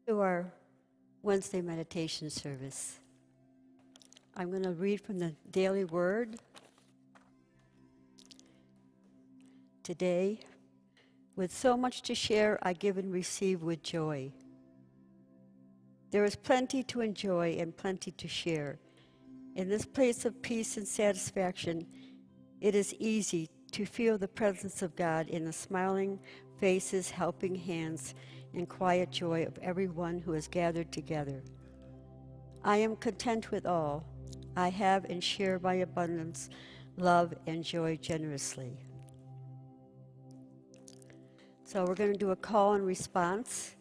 To our Wednesday meditation service. I'm going to read from the Daily Word. Today, with so much to share, I give and receive with joy. There is plenty to enjoy and plenty to share. In this place of peace and satisfaction, it is easy to feel the presence of God in the smiling faces, helping hands, and quiet joy of everyone who is gathered together. I am content with all. I have and share my abundance, love, and joy generously. So we're going to do a call and response,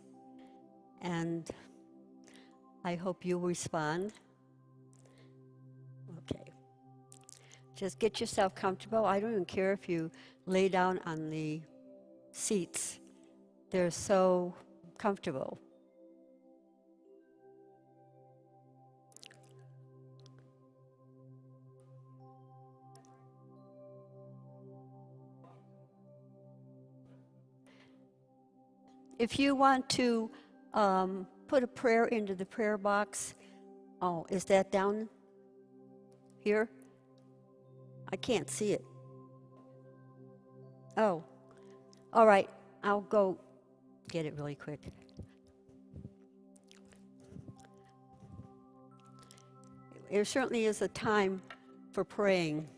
and I hope you respond. Okay. Just get yourself comfortable. I don't even care if you lay down on the seats. They're so comfortable. If you want to put a prayer into the prayer box, oh, is that down here? I can't see it. Oh, all right, I'll go get it really quick. There certainly is a time for praying.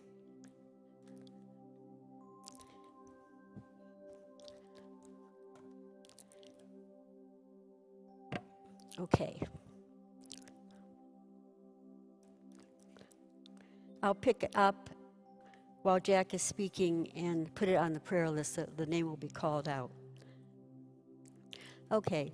Okay. I'll pick it up while Jack is speaking and put it on the prayer list so the name will be called out. Okay.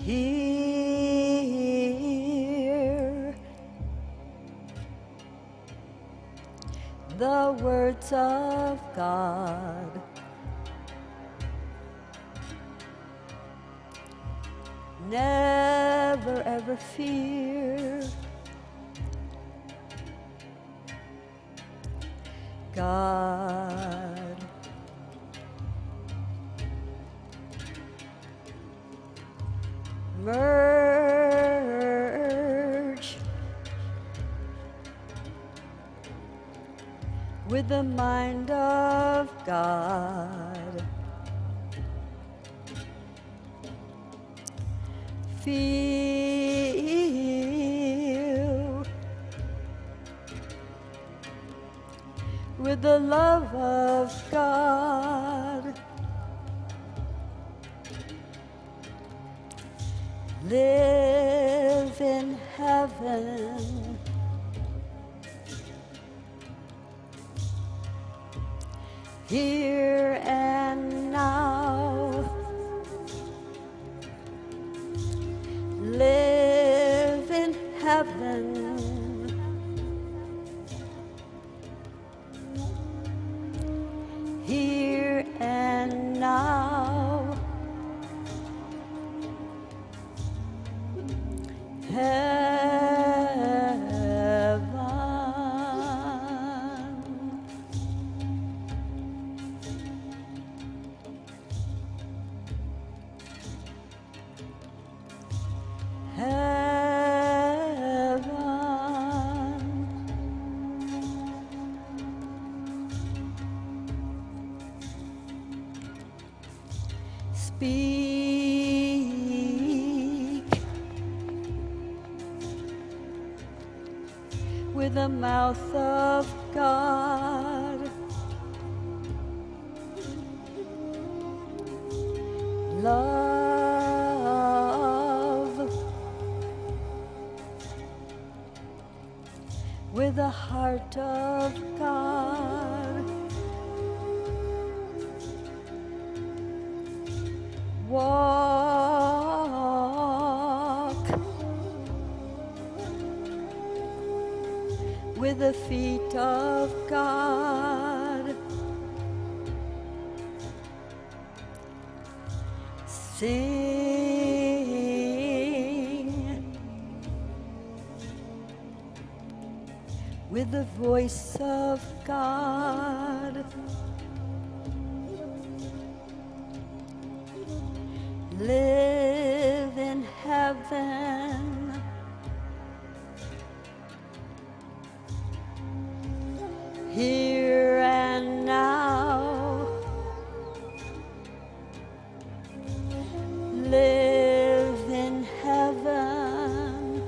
Hear the words of God. Never ever fear. God merge with the mind of God. Feel with the love of God. Live in heaven. Here and now. Live in heaven. Here and now. Speak with the mouth of God. Love with the heart of God. Walk with with the feet of God. Sing with the voice of God. Live in heaven. Here and now. Live in heaven.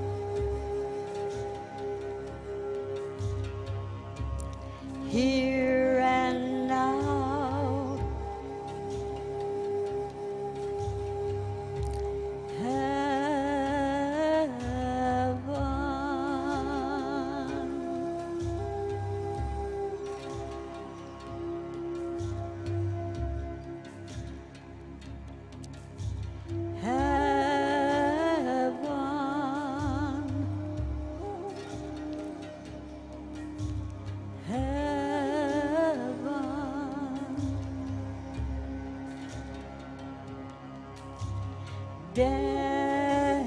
Here and now. Dance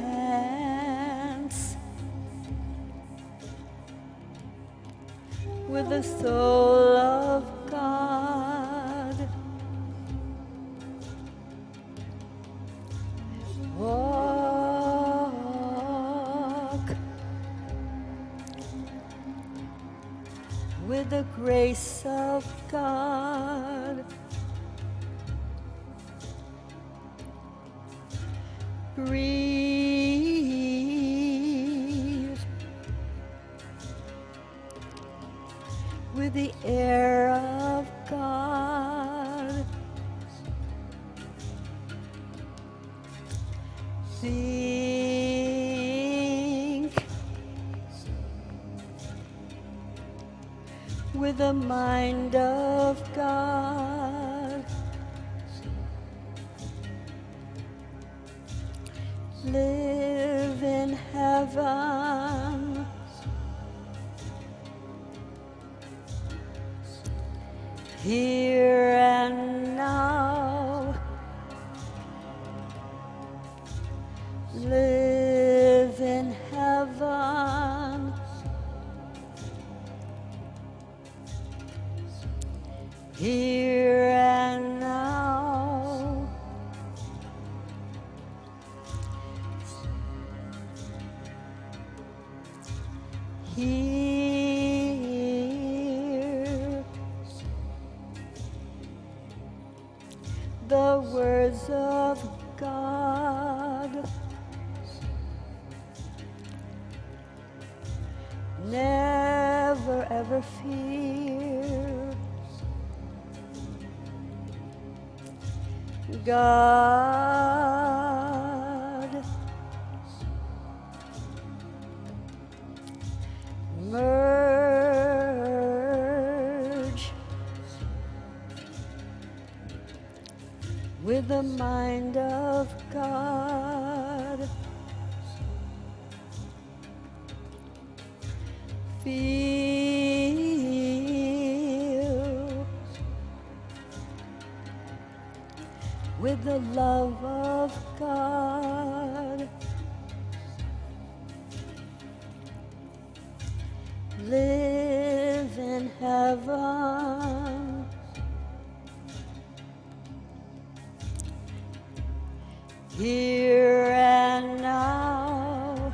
with the soul of God. Walk with the grace of God. Breathe with the air of God. Think with the mind of God. Live in heaven. Here and now. Live in heaven. Here and now. Hear the words of God. Never ever fear. God merge with the mind of God. Feel with the love of God. Live in heaven. Here and now.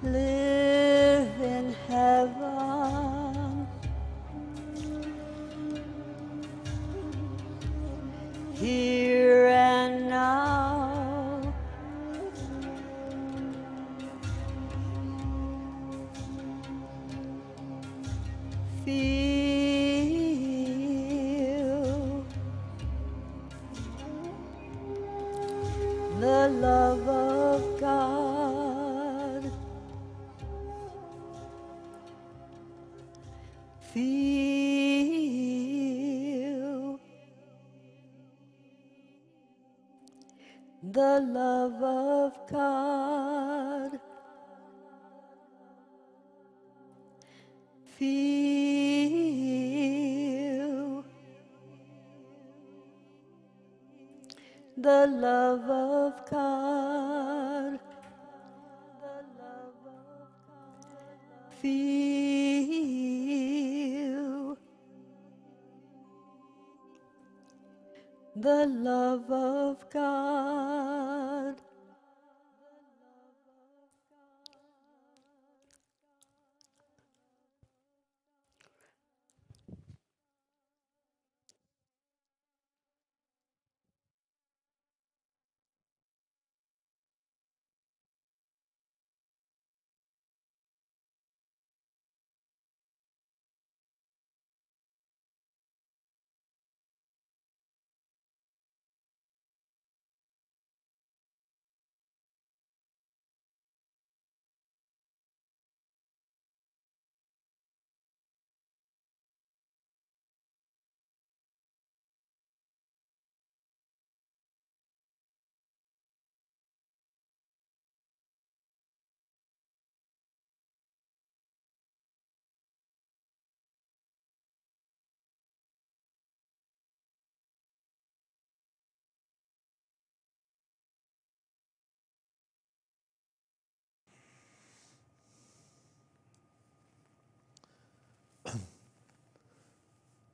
Live in heaven. Here and now. Feel the love of God. Feel the love of God. Feel the love of God. Feel the love of God.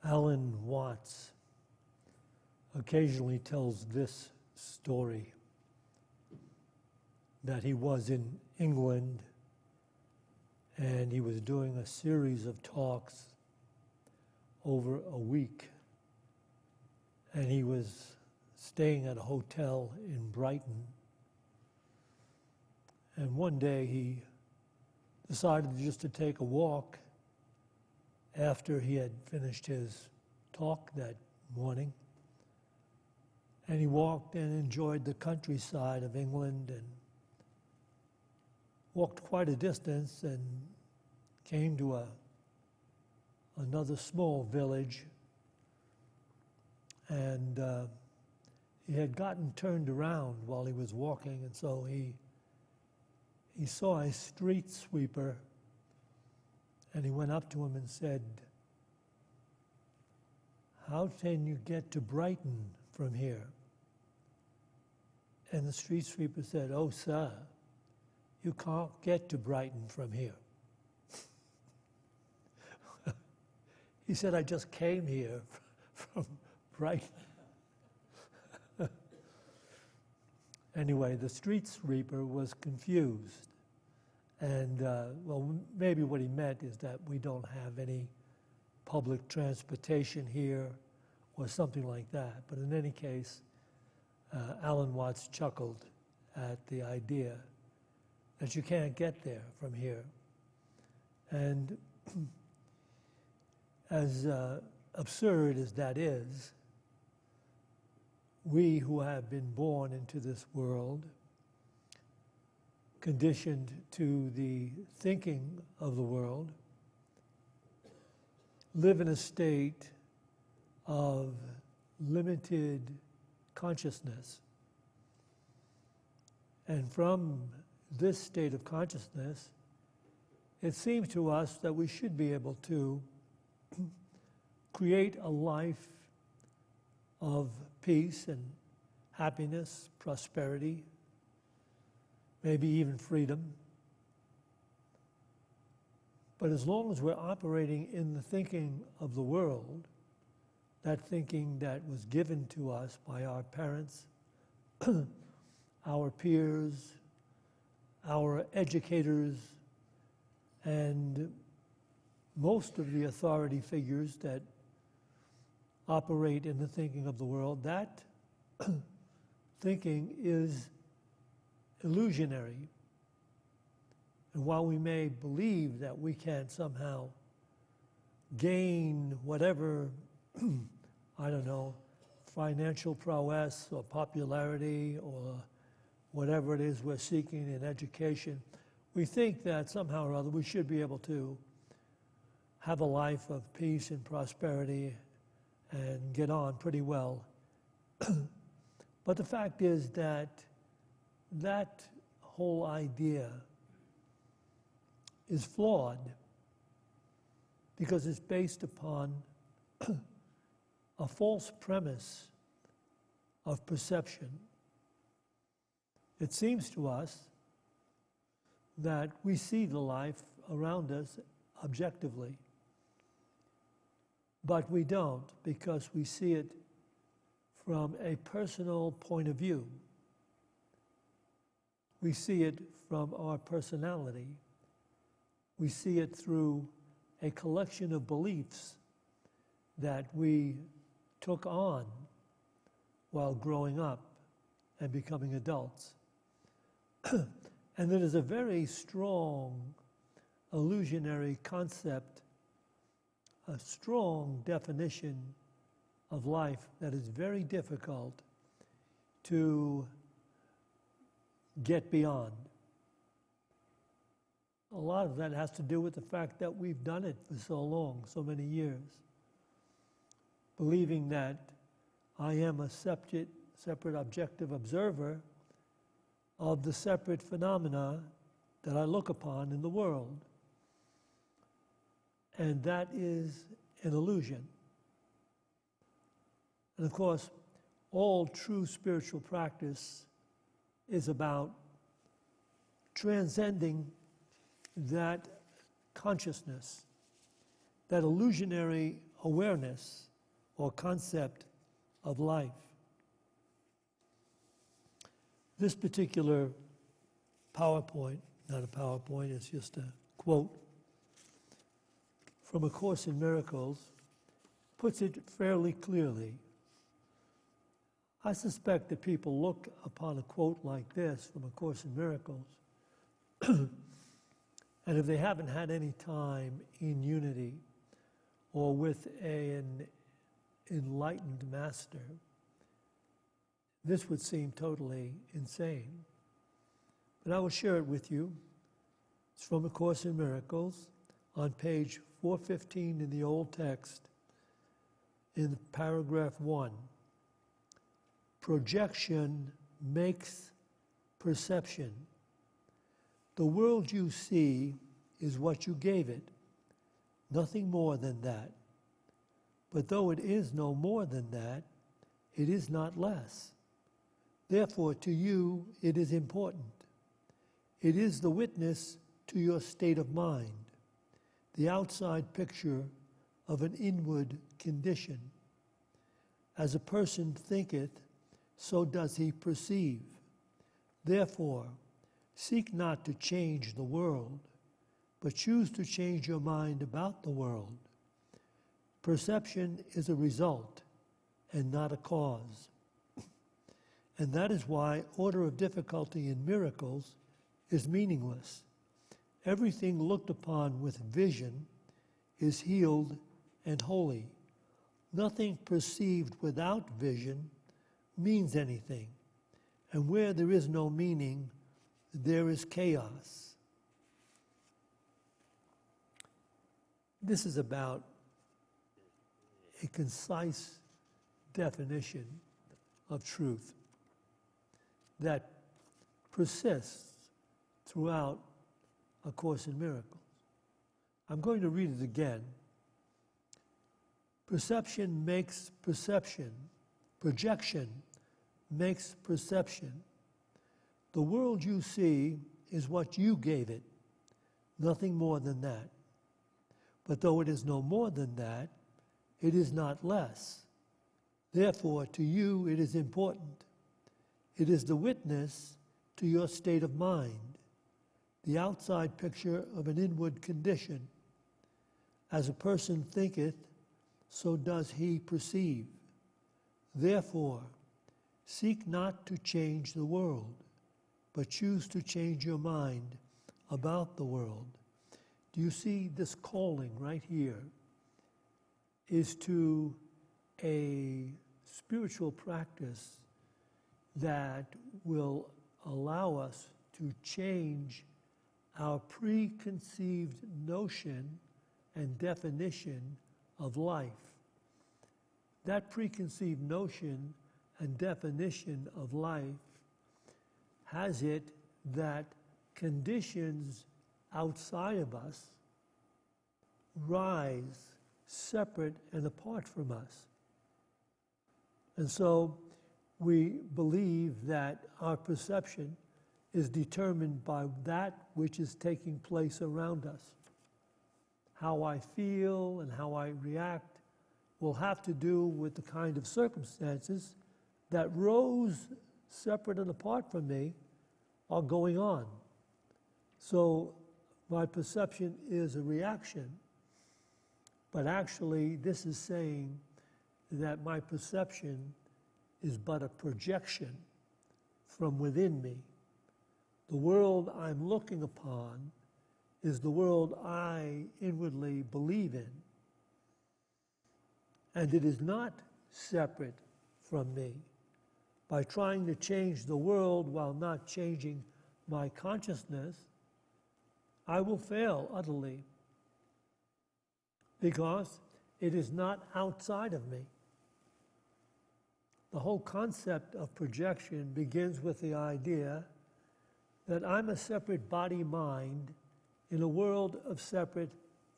Alan Watts occasionally tells this story, that he was in England and he was doing a series of talks over a week, and he was staying at a hotel in Brighton, and one day he decided just to take a walk after he had finished his talk that morning. And he walked and enjoyed the countryside of England and walked quite a distance and came to another small village. And he had gotten turned around while he was walking, and so he saw a street sweeper, and he went up to him and said, "How can you get to Brighton from here?" And the street sweeper said, "Oh, sir, you can't get to Brighton from here." He said, "I just came here from Brighton." Anyway, the street sweeper was confused. And, well, maybe what he meant is that we don't have any public transportation here or something like that. But in any case, Alan Watts chuckled at the idea that you can't get there from here. And as absurd as that is, we who have been born into this world, conditioned to the thinking of the world, live in a state of limited consciousness. And from this state of consciousness, it seems to us that we should be able to create a life of peace and happiness, prosperity, maybe even freedom. But as long as we're operating in the thinking of the world, that thinking that was given to us by our parents, our peers, our educators, and most of the authority figures that operate in the thinking of the world, that thinking is illusionary. And while we may believe that we can somehow gain whatever, I don't know, financial prowess or popularity or whatever it is we're seeking in education, we think that somehow or other we should be able to have a life of peace and prosperity and get on pretty well. But the fact is that that whole idea is flawed. because it's based upon a false premise of perception. It seems to us that we see the life around us objectively, but we don't, because we see it from a personal point of view. We see it from our personality. We see it through a collection of beliefs that we took on while growing up and becoming adults. And there is a very strong illusionary concept, a strong definition of life that is very difficult to get beyond. A lot of that has to do with the fact that we've done it for so long, so many years, believing that I am a separate objective observer of the separate phenomena that I look upon in the world. And that is an illusion. And of course, all true spiritual practice is about transcending that consciousness, that illusionary awareness or concept of life. This particular PowerPoint, not a PowerPoint, it's just a quote from A Course in Miracles, puts it fairly clearly. I suspect that people look upon a quote like this from A Course in Miracles, and if they haven't had any time in unity or with an enlightened master, this would seem totally insane. But I will share it with you. It's from A Course in Miracles on page 415 in the old text, in paragraph 1. Projection makes perception. The world you see is what you gave it, nothing more than that. But though it is no more than that, it is not less. Therefore, to you, it is important. It is the witness to your state of mind, the outside picture of an inward condition. As a person thinketh, so does he perceive. Therefore, seek not to change the world, but choose to change your mind about the world. Perception is a result and not a cause. And that is why order of difficulty in miracles is meaningless. Everything looked upon with vision is healed and holy. Nothing perceived without vision means anything. And where there is no meaning, there is chaos. This is about a concise definition of truth that persists throughout A Course in Miracles. I'm going to read it again. Perception makes perception. Projection makes perception. The world you see is what you gave it, nothing more than that. But though it is no more than that, it is not less. Therefore, to you it is important. It is the witness to your state of mind, the outside picture of an inward condition. As a person thinketh, so does he perceive. Therefore, seek not to change the world, but choose to change your mind about the world. Do you see this calling right here is to a spiritual practice that will allow us to change our preconceived notion and definition of life. That preconceived notion and definition of life has it that conditions outside of us rise separate and apart from us. And so we believe that our perception is determined by that which is taking place around us. How I feel and how I react will have to do with the kind of circumstances that rose separate and apart from me are going on. So my perception is a reaction, but actually this is saying that my perception is but a projection from within me. The world I'm looking upon is the world I inwardly believe in. And it is not separate from me. By trying to change the world while not changing my consciousness, I will fail utterly, because it is not outside of me. The whole concept of projection begins with the idea that I'm a separate body-mind in a world of separate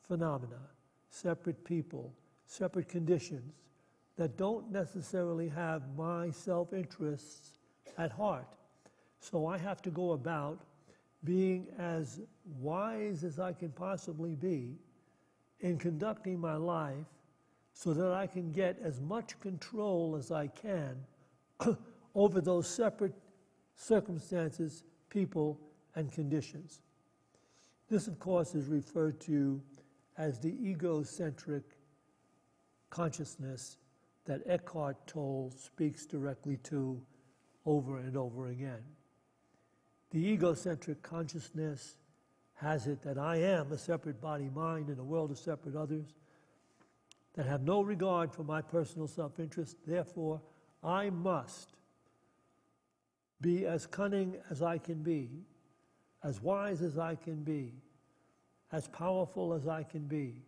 phenomena, separate people, separate conditions that don't necessarily have my self-interests at heart. So I have to go about being as wise as I can possibly be in conducting my life so that I can get as much control as I can over those separate circumstances, people, and conditions. This, of course, is referred to as the egocentric consciousness that Eckhart Tolle speaks directly to over and over again. The egocentric consciousness has it that I am a separate body-mind in a world of separate others that have no regard for my personal self-interest. Therefore, I must be as cunning as I can be, as wise as I can be, as powerful as I can be,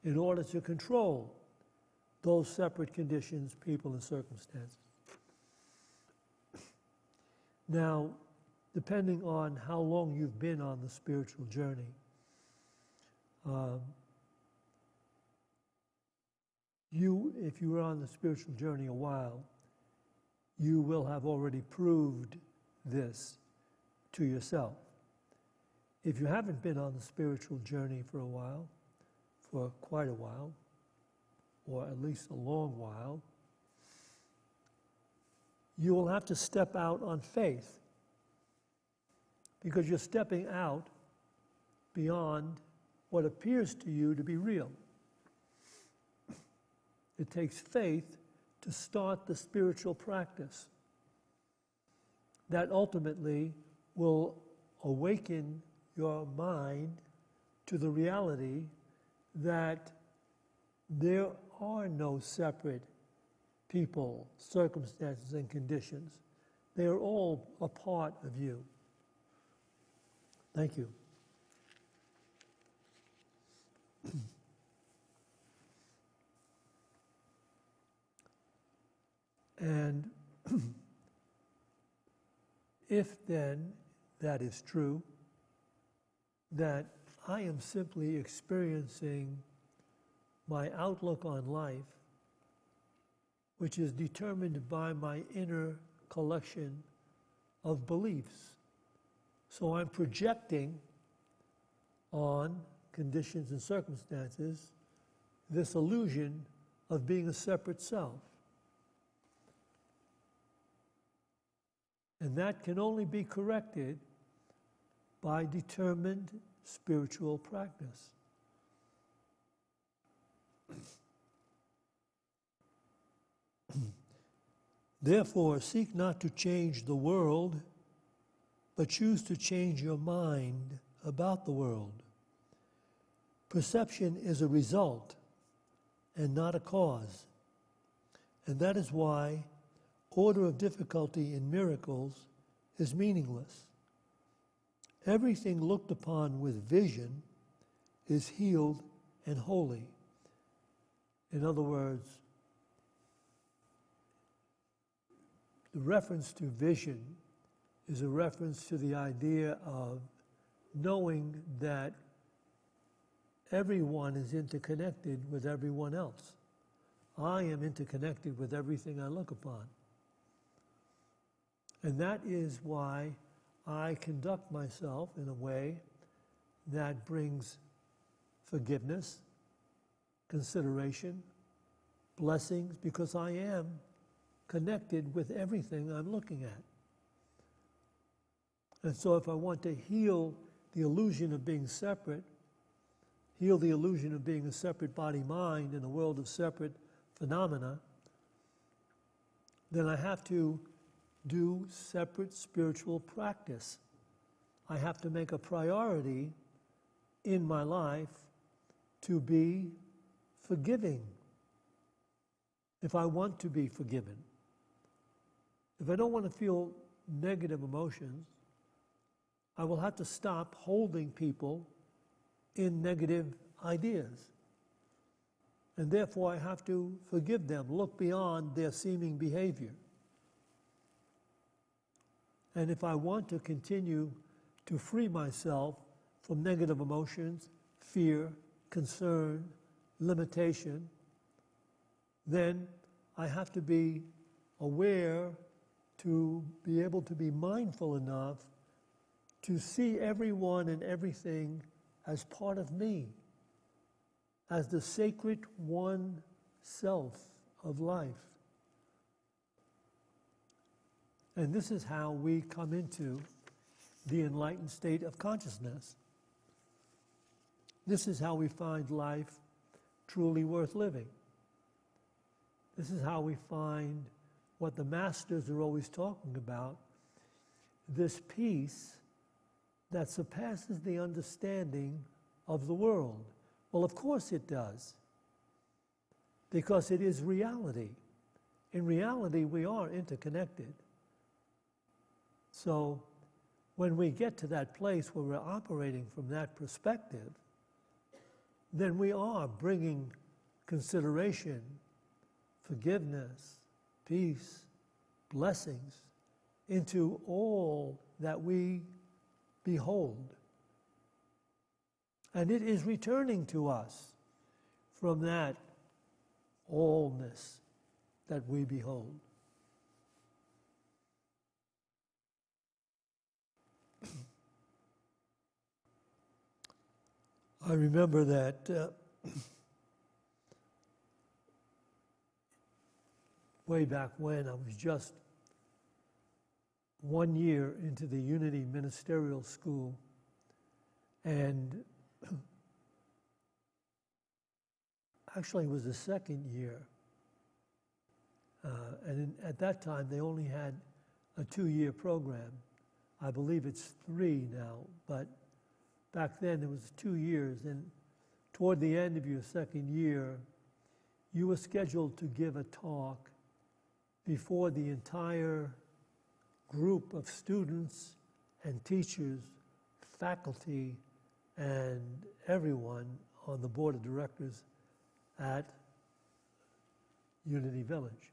in order to control those separate conditions, people, and circumstances. Now, depending on how long you've been on the spiritual journey, if you were on the spiritual journey a while, you will have already proved this to yourself. If you haven't been on the spiritual journey for a while, for quite a while, or at least a long while, you will have to step out on faith, because you're stepping out beyond what appears to you to be real. It takes faith to start the spiritual practice that ultimately will awaken your mind to the reality that there are no separate people, circumstances, and conditions. They are all a part of you. Thank you. And if then that is true, that I am simply experiencing my outlook on life, which is determined by my inner collection of beliefs. So I'm projecting on conditions and circumstances this illusion of being a separate self. And that can only be corrected by determined spiritual practice. Therefore, seek not to change the world, but choose to change your mind about the world. Perception is a result and not a cause. And that is why order of difficulty in miracles is meaningless. Everything looked upon with vision is healed and holy. In other words, the reference to vision is a reference to the idea of knowing that everyone is interconnected with everyone else. I am interconnected with everything I look upon. And that is why I conduct myself in a way that brings forgiveness, consideration, blessings, because I am connected with everything I'm looking at. And so if I want to heal the illusion of being separate, heal the illusion of being a separate body-mind in a world of separate phenomena, then I have to do separate spiritual practice. I have to make a priority in my life to be forgiving, if I want to be forgiven. If I don't want to feel negative emotions, I will have to stop holding people in negative ideas. And therefore I have to forgive them, look beyond their seeming behavior. And if I want to continue to free myself from negative emotions, fear, concern, limitation, then I have to be aware to be able to be mindful enough to see everyone and everything as part of me, as the sacred one self of life. And this is how we come into the enlightened state of consciousness. This is how we find life truly worth living. This is how we find what the masters are always talking about, this peace that surpasses the understanding of the world. Well, of course it does, because it is reality. In reality, we are interconnected. So when we get to that place where we're operating from that perspective, then we are bringing consideration, forgiveness, peace, blessings into all that we behold. And it is returning to us from that allness that we behold. I remember that way back when I was just 1 year into the Unity Ministerial School, and actually it was the second year. At that time, they only had a 2-year program. I believe it's 3 now, but back then it was 2 years. And toward the end of your second year, you were scheduled to give a talk before the entire group of students and teachers, faculty, and everyone on the board of directors at Unity Village.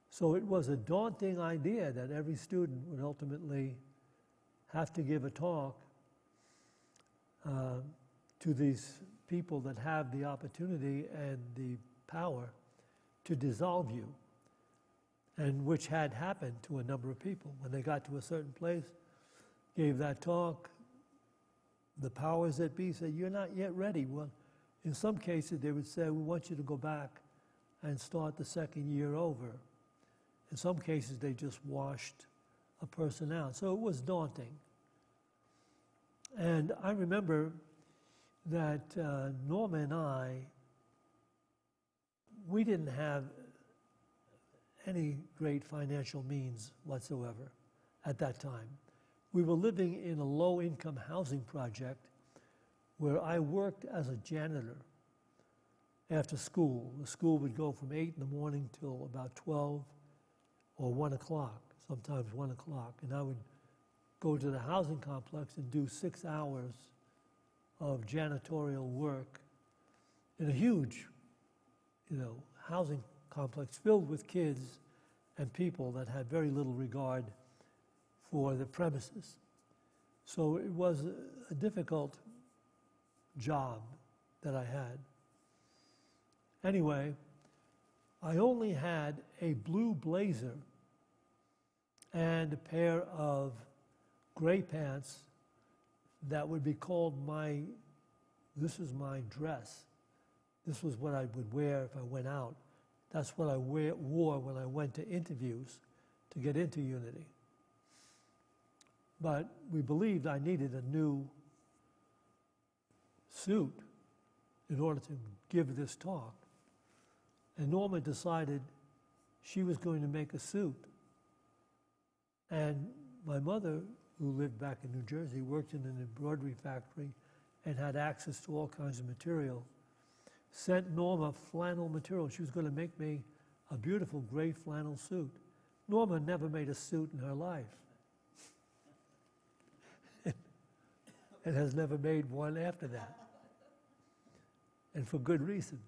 So it was a daunting idea that every student would ultimately have to give a talk to these people that have the opportunity and the power to dissolve you, and which had happened to a number of people. When they got to a certain place, gave that talk, the powers that be said, "You're not yet ready." Well, in some cases they would say, "We want you to go back and start the second year over." In some cases they just washed a person out. So it was daunting. And I remember that Norma and I, we didn't have any great financial means whatsoever at that time. We were living in a low-income housing project where I worked as a janitor after school. The school would go from 8 in the morning till about 12 or 1 o'clock, sometimes 1 o'clock. And I would go to the housing complex and do 6 hours of janitorial work in a huge, housing complex filled with kids and people that had very little regard for the premises. So it was a difficult job that I had. Anyway, I only had a blue blazer and a pair of gray pants that would be called this is my dress. This was what I would wear if I went out. That's what I wore when I went to interviews to get into Unity. But we believed I needed a new suit in order to give this talk. And Norma decided she was going to make a suit. And my mother, who lived back in New Jersey, worked in an embroidery factory and had access to all kinds of material, sent Norma flannel material. She was going to make me a beautiful gray flannel suit. Norma never made a suit in her life and has never made one after that. And for good reason.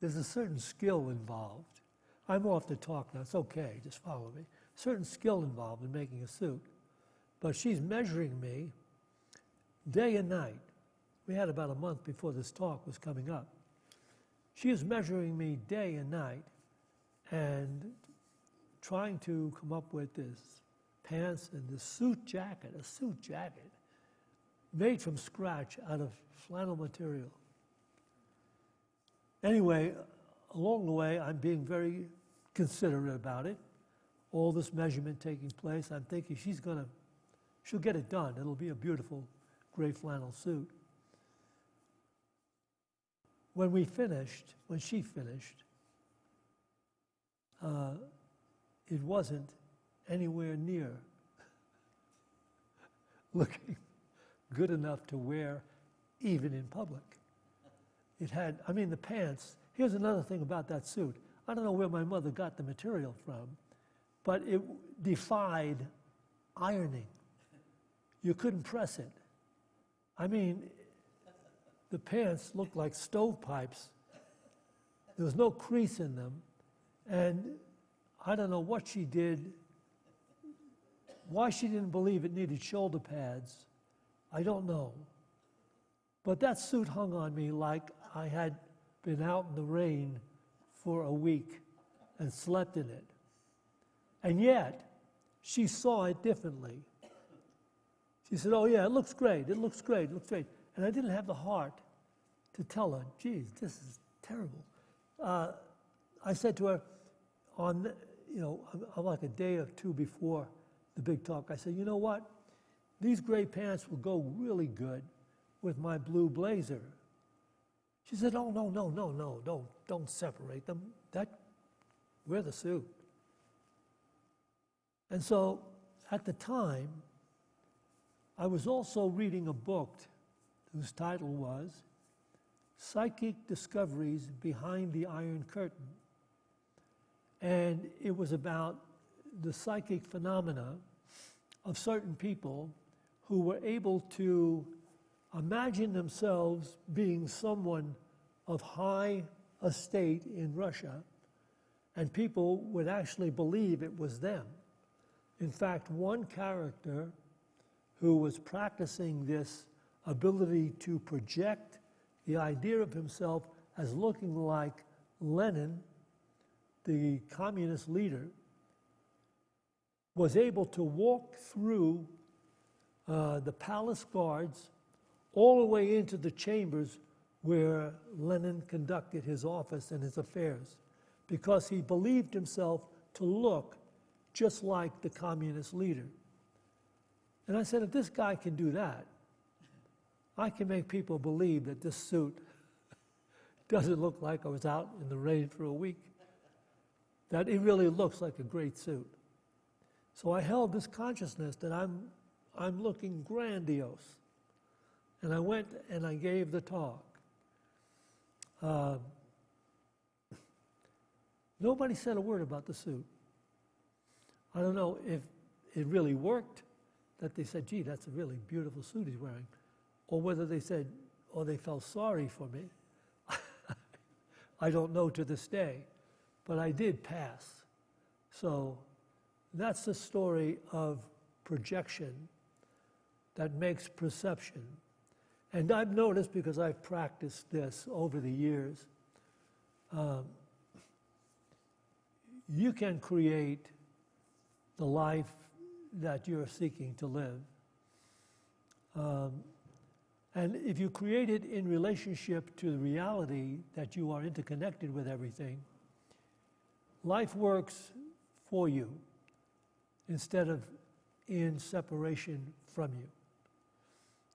There's a certain skill involved. I'm off the talk now. It's okay. Just follow me. Certain skill involved in making a suit. But she's measuring me day and night. We had about a month before this talk was coming up. She is measuring me day and night and trying to come up with this pants and this suit jacket, a suit jacket, made from scratch out of flannel material. Anyway, along the way, I'm being very considerate about it. All this measurement taking place, I'm thinking she'll get it done. It'll be a beautiful gray flannel suit. When she finished, it wasn't anywhere near looking good enough to wear even in public. It had, the pants, here's another thing about that suit. I don't know where my mother got the material from, but it defied ironing. You couldn't press it. The pants looked like stovepipes. There was no crease in them. And I don't know what she did, why she didn't believe it needed shoulder pads. I don't know. But that suit hung on me like I had been out in the rain for a week and slept in it. And yet, she saw it differently. She said, oh yeah, it looks great, it looks great, it looks great. And I didn't have the heart to tell her, geez, this is terrible. I said to her, I'm like a day or two before the big talk, I said, you know what? These gray pants will go really good with my blue blazer. She said, oh, no, don't separate them. Wear the suit. And so, at the time, I was also reading a book whose title was Psychic Discoveries Behind the Iron Curtain. And it was about the psychic phenomena of certain people who were able to imagine themselves being someone of high estate in Russia, and people would actually believe it was them. In fact, one character who was practicing this ability to project the idea of himself as looking like Lenin, the communist leader, was able to walk through the palace guards all the way into the chambers where Lenin conducted his office and his affairs, because he believed himself to look just like the communist leader. And I said, if this guy can do that, I can make people believe that this suit doesn't look like I was out in the rain for a week, that it really looks like a great suit. So I held this consciousness that I'm looking grandiose. And I went and I gave the talk. Nobody said a word about the suit. I don't know if it really worked, that they said, gee, that's a really beautiful suit he's wearing, or whether they said, or they felt sorry for me. I don't know to this day, but I did pass. So that's the story of projection that makes perception. And I've noticed, because I've practiced this over the years, you can create the life that you're seeking to live. And if you create it in relationship to the reality that you are interconnected with everything, life works for you instead of in separation from you.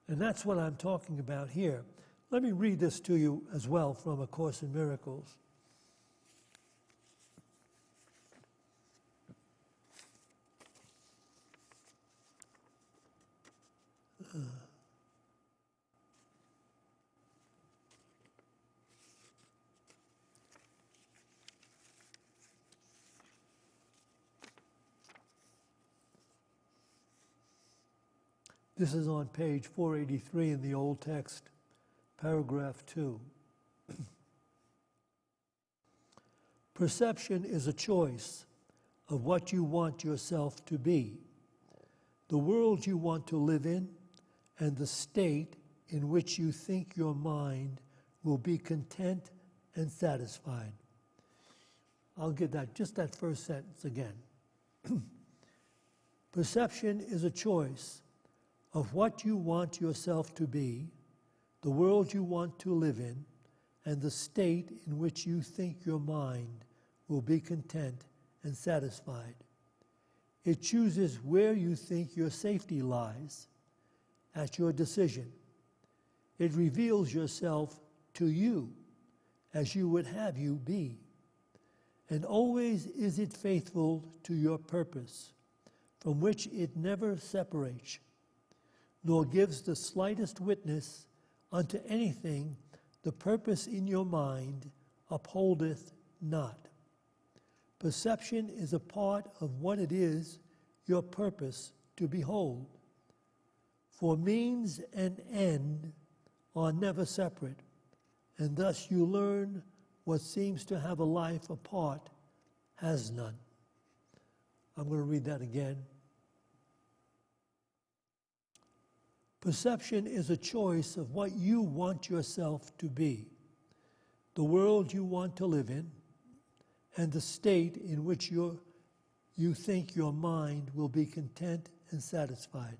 And that's what I'm talking about here. Let me read this to you as well from A Course in Miracles. This is on page 483 in the old text, paragraph 2. Perception is a choice of what you want yourself to be, the world you want to live in, and the state in which you think your mind will be content and satisfied. I'll get that, just that first sentence again. Perception is a choice of what you want yourself to be, the world you want to live in, and the state in which you think your mind will be content and satisfied. It chooses where you think your safety lies, at your decision. It reveals yourself to you as you would have you be. And always is it faithful to your purpose, from which it never separates, nor gives the slightest witness unto anything the purpose in your mind upholdeth not. Perception is a part of what it is your purpose to behold. For means and end are never separate, and thus you learn what seems to have a life apart has none. I'm going to read that again. Perception is a choice of what you want yourself to be, the world you want to live in, and the state in which you think your mind will be content and satisfied.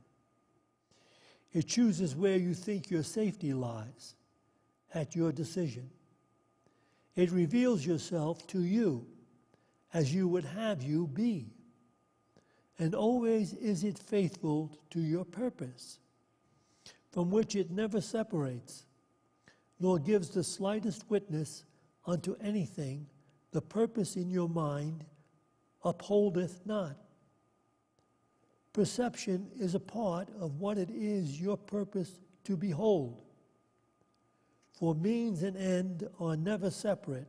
It chooses where you think your safety lies, at your decision. It reveals yourself to you as you would have you be, and always is it faithful to your purpose, from which it never separates, nor gives the slightest witness unto anything the purpose in your mind upholdeth not. Perception is a part of what it is your purpose to behold. For means and end are never separate,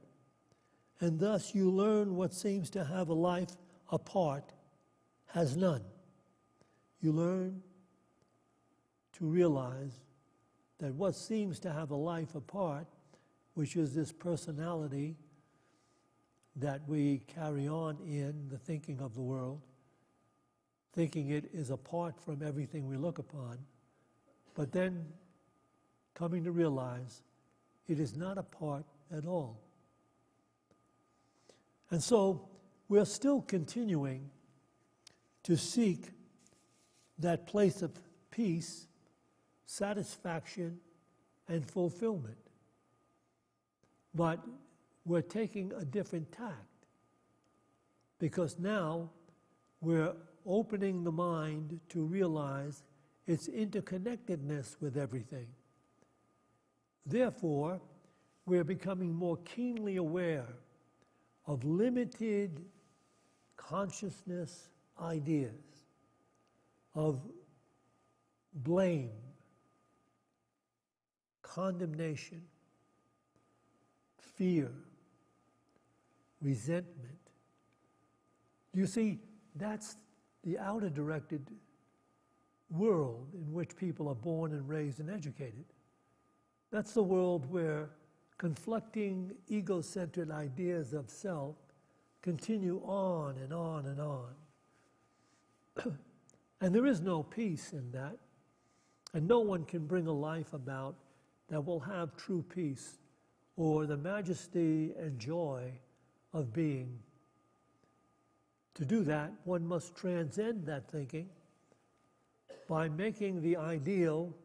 and thus you learn what seems to have a life apart has none. You learn to realize that what seems to have a life apart, which is this personality that we carry on in the thinking of the world, thinking it is apart from everything we look upon, but then coming to realize it is not apart at all. And so we're still continuing to seek that place of peace, satisfaction, and fulfillment. But we're taking a different tact, because now we're opening the mind to realize its interconnectedness with everything. Therefore, we're becoming more keenly aware of limited consciousness ideas, of blame, condemnation, fear, resentment. You see, that's the outer directed world in which people are born and raised and educated. That's the world where conflicting ego-centered ideas of self continue on and on and on. And there is no peace in that. And no one can bring a life about that will have true peace or the majesty and joy of being. To do that, one must transcend that thinking by making the ideal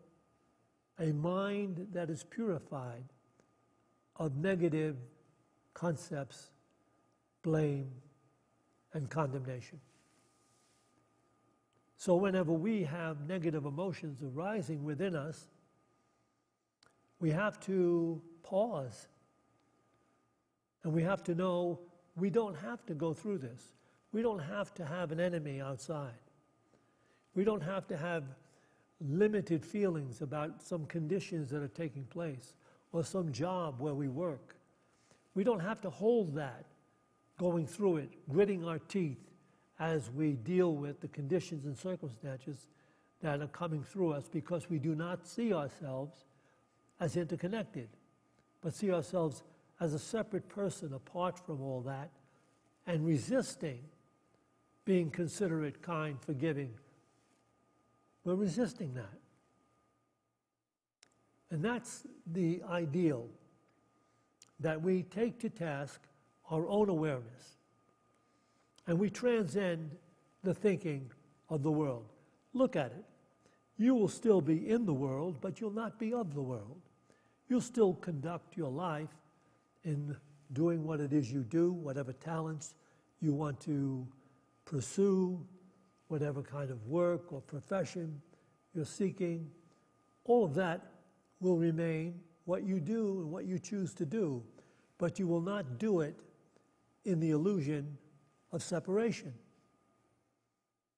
a mind that is purified of negative concepts, blame, and condemnation. So whenever we have negative emotions arising within us, we have to pause. And we have to know we don't have to go through this. We don't have to have an enemy outside. We don't have to have limited feelings about some conditions that are taking place or some job where we work. We don't have to hold that, going through it, gritting our teeth as we deal with the conditions and circumstances that are coming through us, because we do not see ourselves as interconnected, but see ourselves as a separate person apart from all that, and resisting being considerate, kind, forgiving. We're resisting that. And that's the ideal, that we take to task our own awareness and we transcend the thinking of the world. Look at it. You will still be in the world, but you'll not be of the world. You'll still conduct your life in doing what it is you do, whatever talents you want to pursue, whatever kind of work or profession you're seeking. All of that will remain what you do and what you choose to do, but you will not do it in the illusion of separation.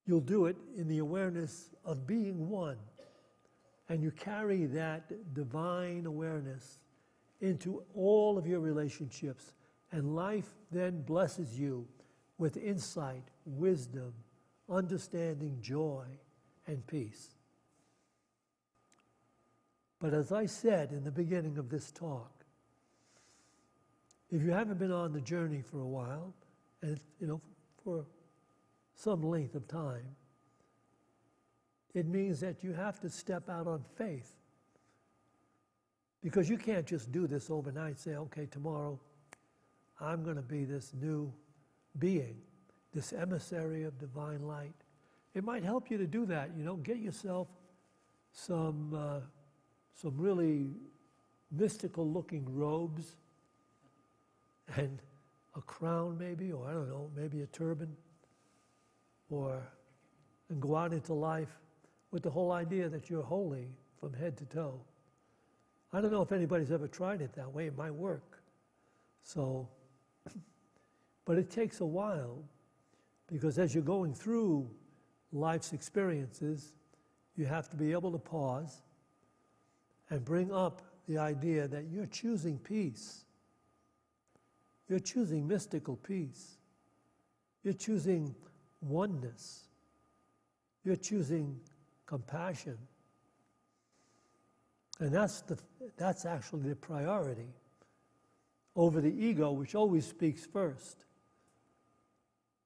You'll do it in the awareness of being one, and you carry that divine awareness into all of your relationships, and life then blesses you with insight, wisdom, understanding, joy, and peace. But as I said in the beginning of this talk, if you haven't been on the journey for a while, and for some length of time, it means that you have to step out on faith. Because you can't just do this overnight, say, okay, tomorrow I'm going to be this new being, this emissary of divine light. It might help you to do that, get yourself some really mystical looking robes and a crown maybe, or I don't know, maybe a turban, and go out into life with the whole idea that you're holy from head to toe. I don't know if anybody's ever tried it that way. It might work. But it takes a while, because as you're going through life's experiences, you have to be able to pause and bring up the idea that you're choosing peace. You're choosing mystical peace. You're choosing oneness. You're choosing compassion. And that's actually the priority over the ego, which always speaks first.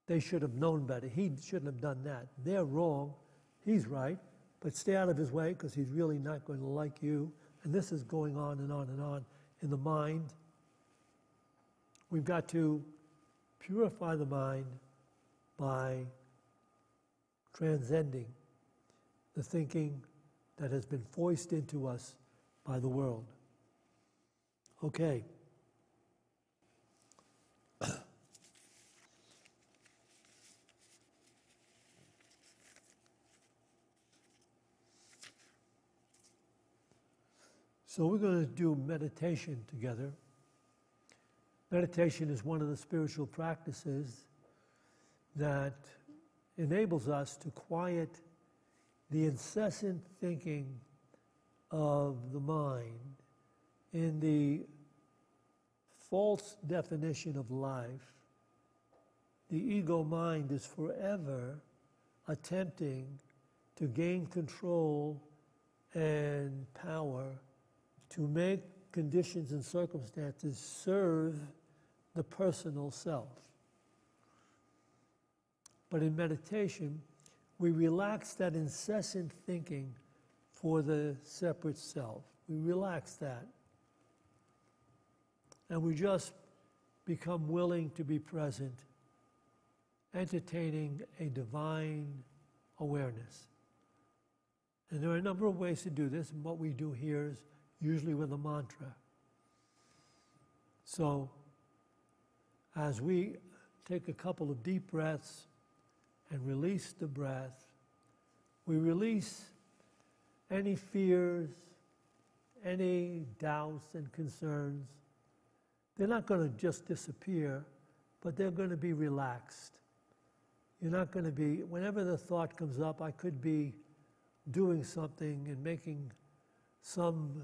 They should have known better. He shouldn't have done that. They're wrong. He's right. But stay out of his way, because he's really not going to like you. And this is going on and on and on in the mind. We've got to purify the mind by transcending the thinking that has been foisted into us by the world. Okay. So we're going to do meditation together. Meditation is one of the spiritual practices that enables us to quiet the incessant thinking of the mind in the false definition of life. The ego mind is forever attempting to gain control and power to make conditions and circumstances serve the personal self. But in meditation, we relax that incessant thinking for the separate self. We relax that. And we just become willing to be present, entertaining a divine awareness. And there are a number of ways to do this, and what we do here is usually with a mantra. So, as we take a couple of deep breaths and release the breath, we release any fears, any doubts and concerns. They're not going to just disappear, but they're going to be relaxed. You're not going to be, whenever the thought comes up, I could be doing something and making some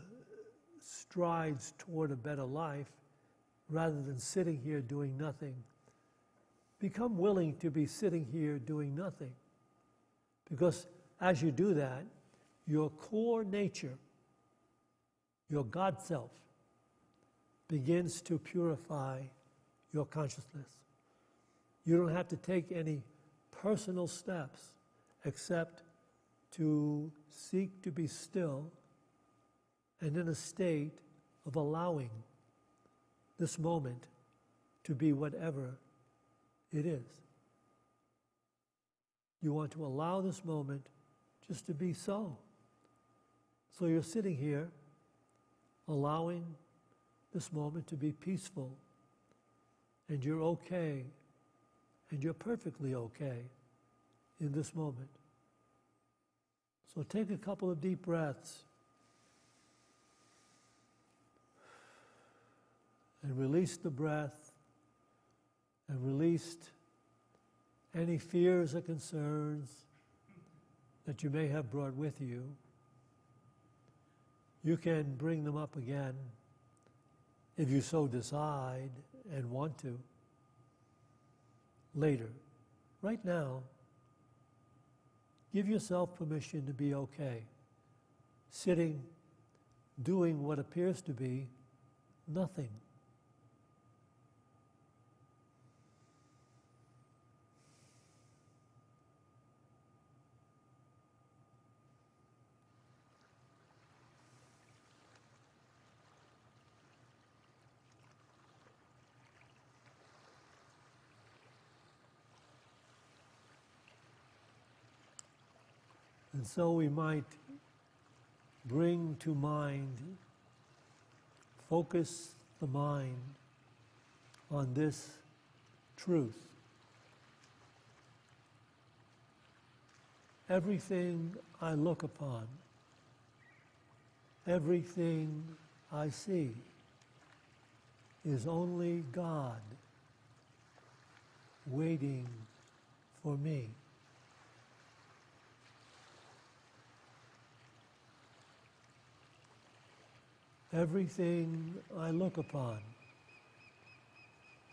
strides toward a better life, rather than sitting here doing nothing. Become willing to be sitting here doing nothing. Because as you do that, your core nature, your God self, begins to purify your consciousness. You don't have to take any personal steps except to seek to be still and in a state of allowing this moment to be whatever it is. You want to allow this moment just to be so. So you're sitting here allowing this moment to be peaceful, and you're okay, and you're perfectly okay in this moment. So take a couple of deep breaths and release the breath and release any fears or concerns that you may have brought with you. You can bring them up again if you so decide and want to later. Right now, give yourself permission to be okay, sitting, doing what appears to be nothing. And so we might bring to mind, focus the mind on this truth. Everything I look upon, everything I see is only God waiting for me. Everything I look upon,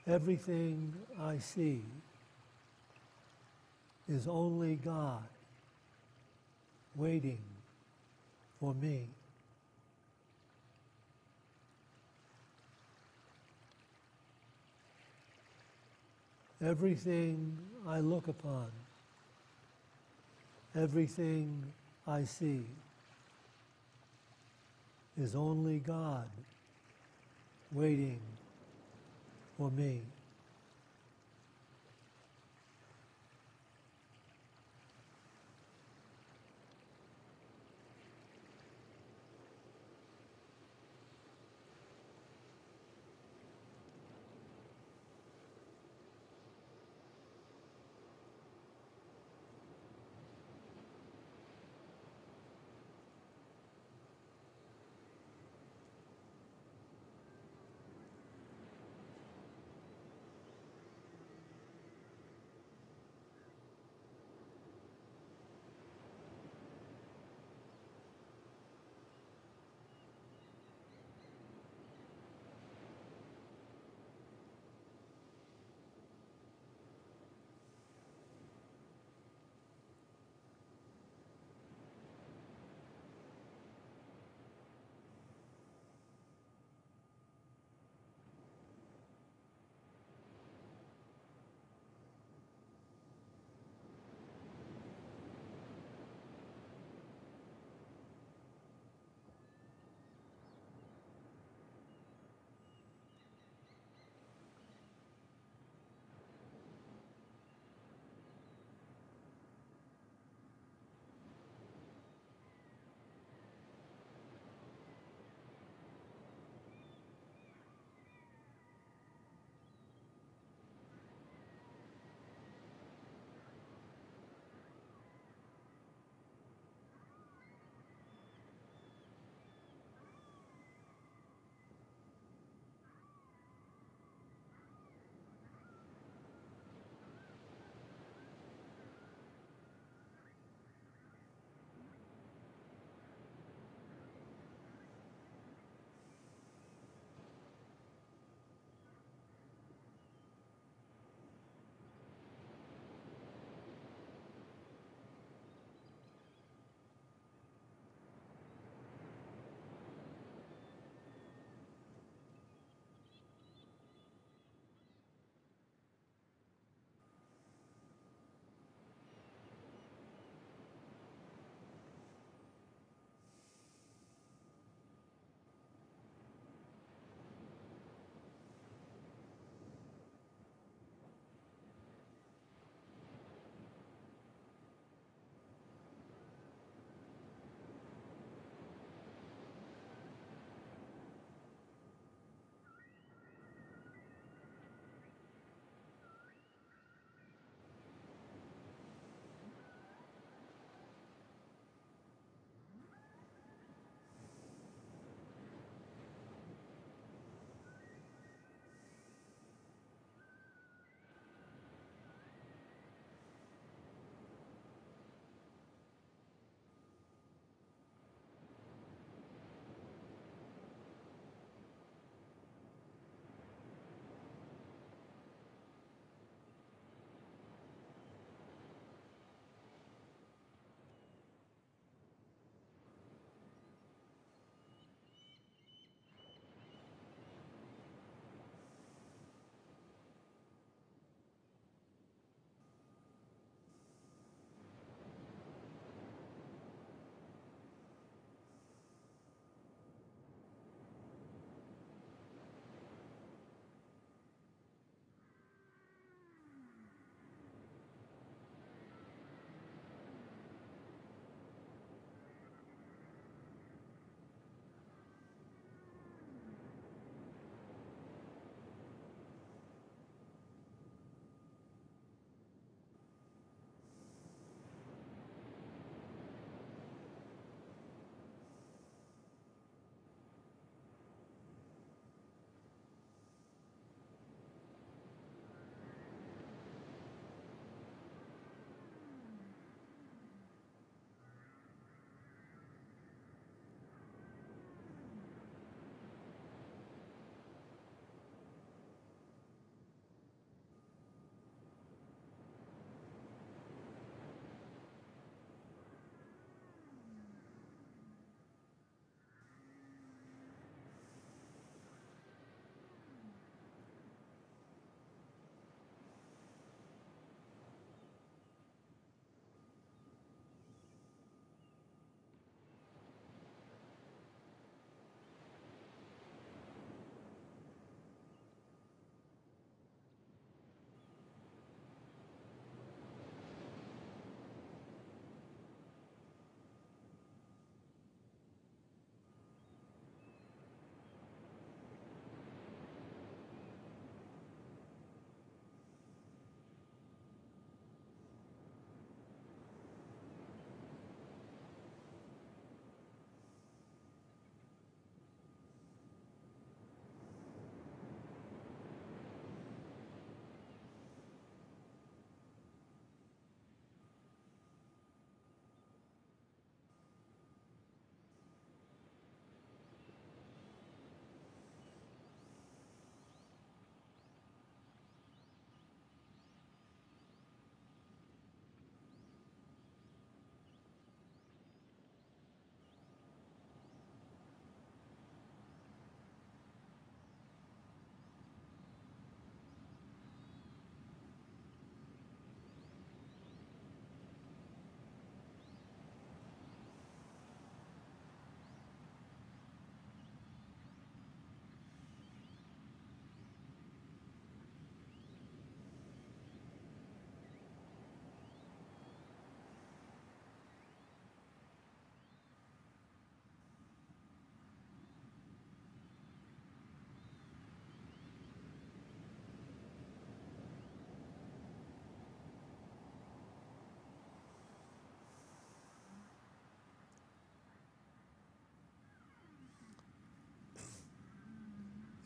everything I see is only God waiting for me. Everything I look upon, everything I see is only God waiting for me.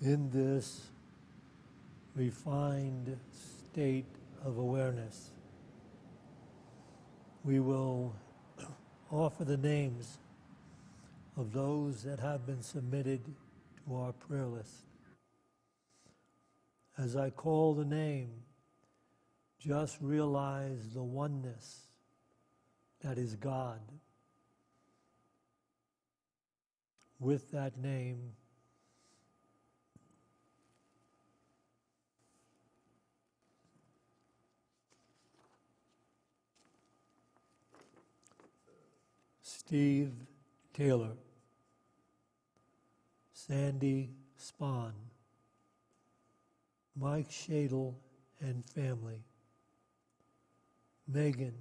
In this refined state of awareness, we will offer the names of those that have been submitted to our prayer list. As I call the name, just realize the oneness that is God. With that name, Steve Taylor, Sandy Spahn, Mike Shadle and family, Megan,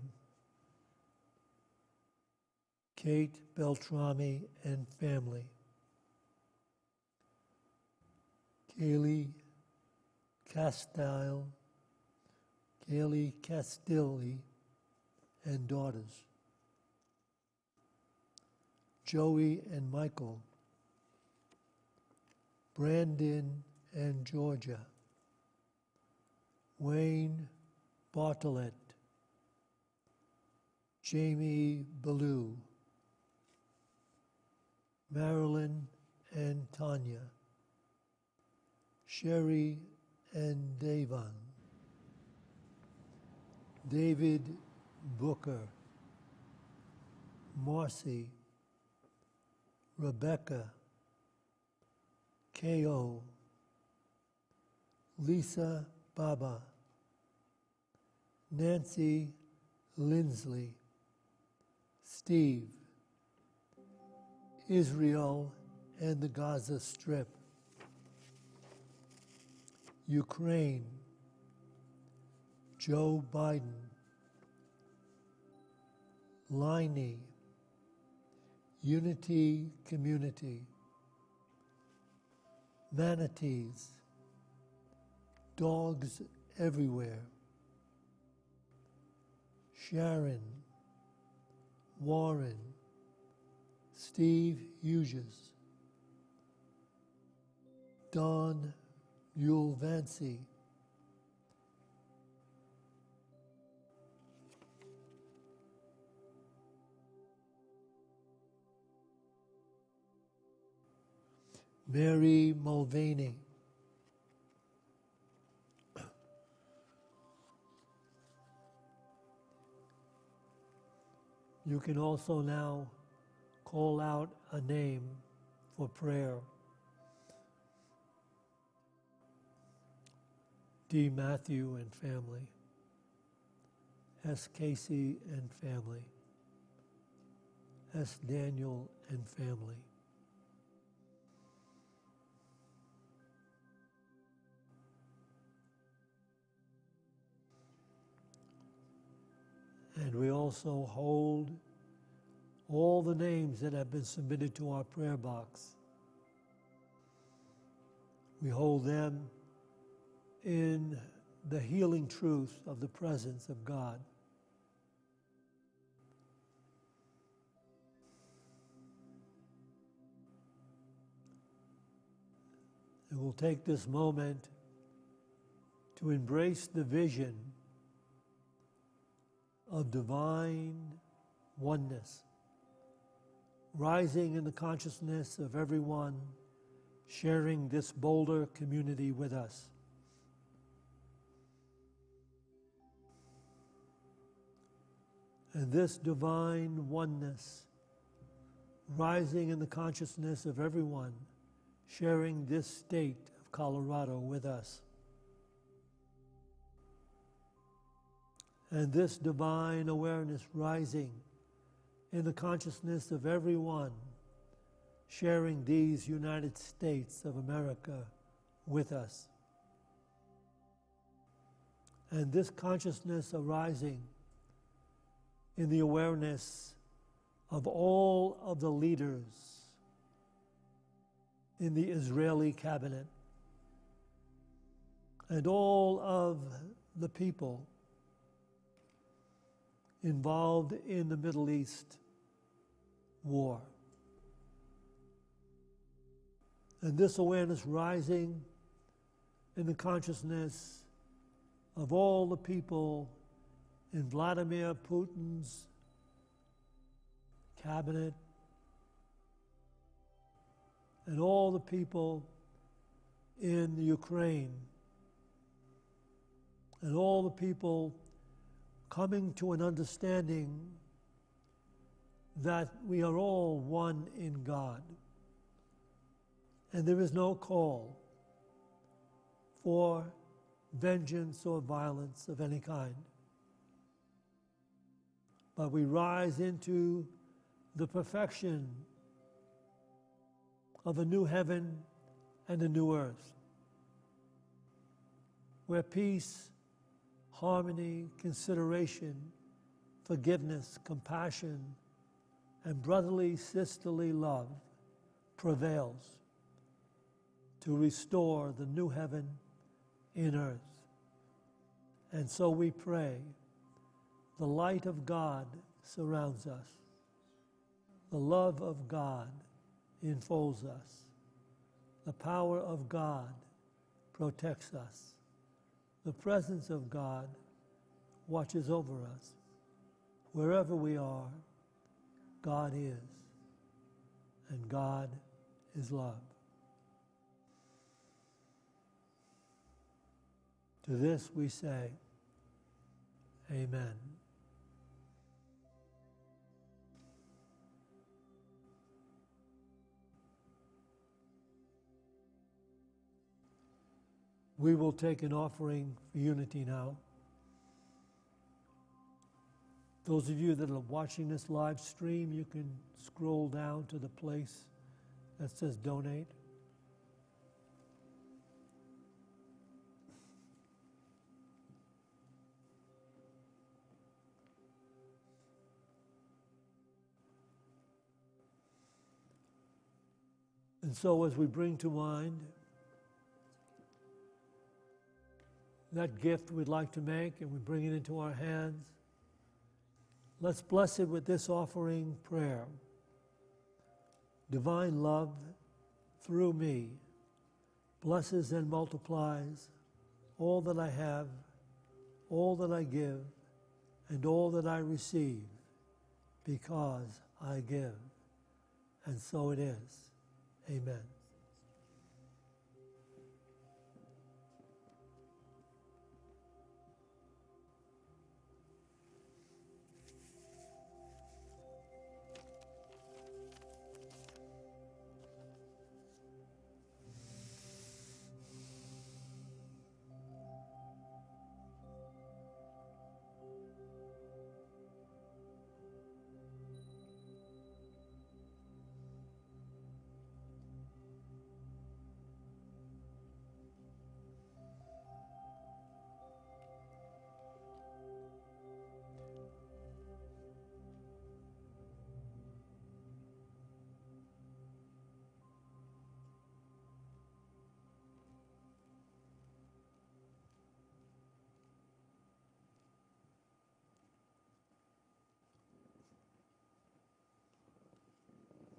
Kate Beltrami and family, Kaylee Castilli and daughters, Joey and Michael, Brandon and Georgia, Wayne Bartlett, Jamie Ballou, Marilyn and Tanya, Sherry and Davon, David Booker, Marcy, Rebecca, K.O., Lisa Baba, Nancy Lindsley, Steve, Israel and the Gaza Strip, Ukraine, Joe Biden, Liney, Unity Community, Manatees, Dogs Everywhere, Sharon, Warren, Steve Hughes, Don Mulvancy, Mary Mulvaney, you can also now call out a name for prayer. D. Matthew and family, S. Casey and family, S. Daniel and family. And we also hold all the names that have been submitted to our prayer box. We hold them in the healing truth of the presence of God. And we'll take this moment to embrace the vision of divine oneness, rising in the consciousness of everyone sharing this Boulder community with us. And this divine oneness, rising in the consciousness of everyone sharing this state of Colorado with us. And this divine awareness rising in the consciousness of everyone sharing these United States of America with us. And this consciousness arising in the awareness of all of the leaders in the Israeli cabinet and all of the people involved in the Middle East war. And this awareness rising in the consciousness of all the people in Vladimir Putin's cabinet, and all the people in the Ukraine, and all the people coming to an understanding that we are all one in God. And there is no call for vengeance or violence of any kind. But we rise into the perfection of a new heaven and a new earth, where peace, harmony, consideration, forgiveness, compassion, and brotherly, sisterly love prevails to restore the new heaven in earth. And so we pray, the light of God surrounds us. The love of God enfolds us. The power of God protects us. The presence of God watches over us. Wherever we are, God is, and God is love. To this we say, Amen. We will take an offering for unity now. Those of you that are watching this live stream, you can scroll down to the place that says donate. And so as we bring to mind that gift we'd like to make and we bring it into our hands, let's bless it with this offering prayer. Divine love through me blesses and multiplies all that I have, all that I give, and all that I receive, because I give. And so it is. Amen.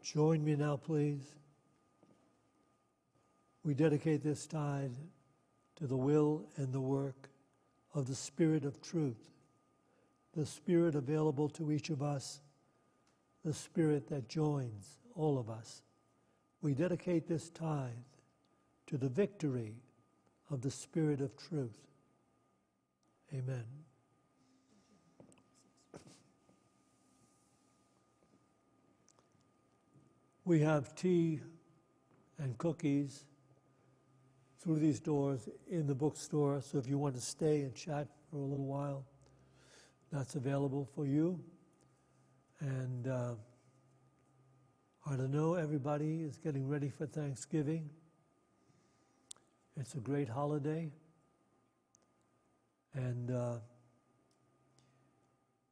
Join me now, please. We dedicate this tithe to the will and the work of the Spirit of truth, the Spirit available to each of us, the Spirit that joins all of us. We dedicate this tithe to the victory of the Spirit of truth. Amen. We have tea and cookies through these doors in the bookstore, so if you want to stay and chat for a little while, that's available for you. And I don't know, everybody is getting ready for Thanksgiving. It's a great holiday. And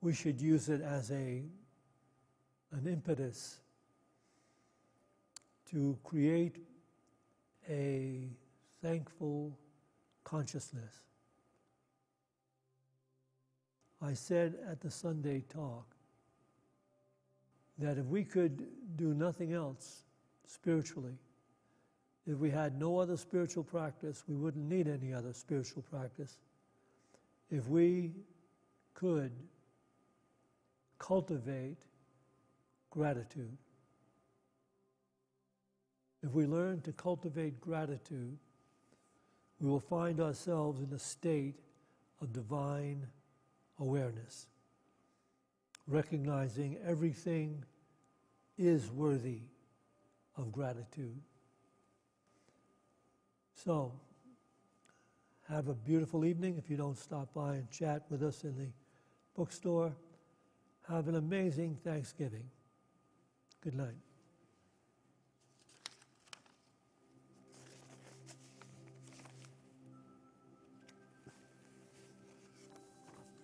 we should use it as an impetus to create a thankful consciousness. I said at the Sunday talk that if we could do nothing else spiritually If we had no other spiritual practice, we wouldn't need any other spiritual practice. If we could cultivate gratitude, if we learn to cultivate gratitude, we will find ourselves in a state of divine awareness, recognizing everything is worthy of gratitude. So, have a beautiful evening. If you don't stop by and chat with us in the bookstore, have an amazing Thanksgiving. Good night.